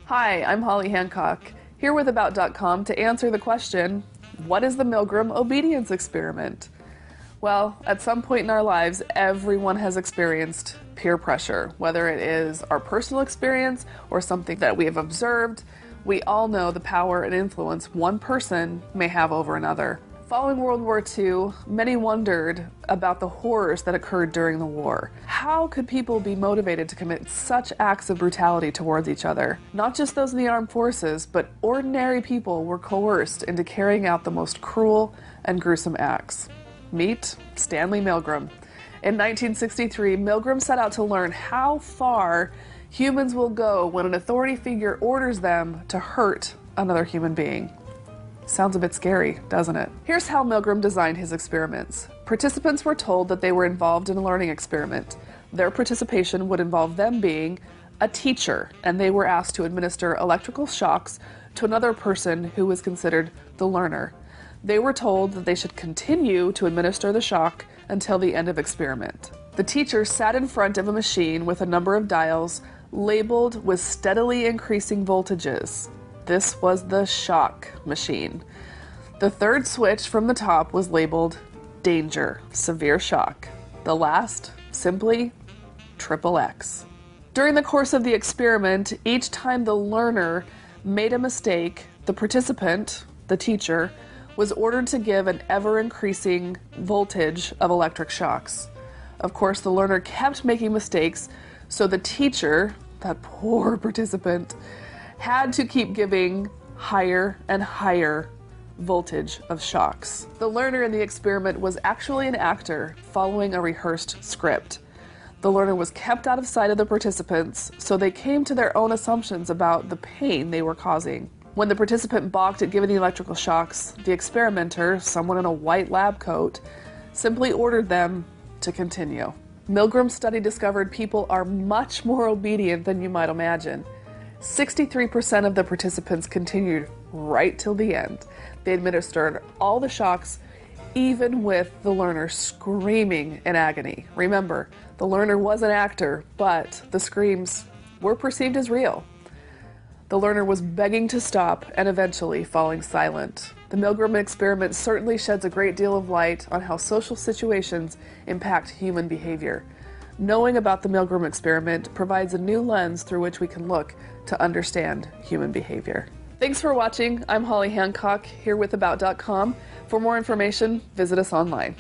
Hi, I'm Holly Hancock, here with About.com to answer the question, what is the Milgram obedience experiment? Well, at some point in our lives, everyone has experienced peer pressure, whether it is our personal experience or something that we have observed. We all know the power and influence one person may have over another. Following World War II, many wondered about the horrors that occurred during the war. How could people be motivated to commit such acts of brutality towards each other? Not just those in the armed forces, but ordinary people were coerced into carrying out the most cruel and gruesome acts. Meet Stanley Milgram. In 1963, Milgram set out to learn how far humans will go when an authority figure orders them to hurt another human being. Sounds a bit scary, doesn't it? Here's how Milgram designed his experiments. Participants were told that they were involved in a learning experiment. Their participation would involve them being a teacher, and they were asked to administer electrical shocks to another person who was considered the learner. They were told that they should continue to administer the shock until the end of experiment. The teacher sat in front of a machine with a number of dials labeled with steadily increasing voltages. This was the shock machine. The third switch from the top was labeled danger, severe shock. The last, simply XXX. During the course of the experiment, each time the learner made a mistake, the participant, the teacher, was ordered to give an ever-increasing voltage of electric shocks. Of course, the learner kept making mistakes, so the teacher, that poor participant, had to keep giving higher and higher voltage of shocks. The learner in the experiment was actually an actor following a rehearsed script. The learner was kept out of sight of the participants, so they came to their own assumptions about the pain they were causing. When the participant balked at giving the electrical shocks, the experimenter, someone in a white lab coat, simply ordered them to continue. Milgram's study discovered people are much more obedient than you might imagine. 63% of the participants continued right till the end. They administered all the shocks, even with the learner screaming in agony. Remember, the learner was an actor, but the screams were perceived as real. The learner was begging to stop and eventually falling silent. The Milgram experiment certainly sheds a great deal of light on how social situations impact human behavior. Knowing about the Milgram experiment provides a new lens through which we can look to understand human behavior. Thanks for watching. I'm Holly Hancock, here with About.com. For more information, visit us online.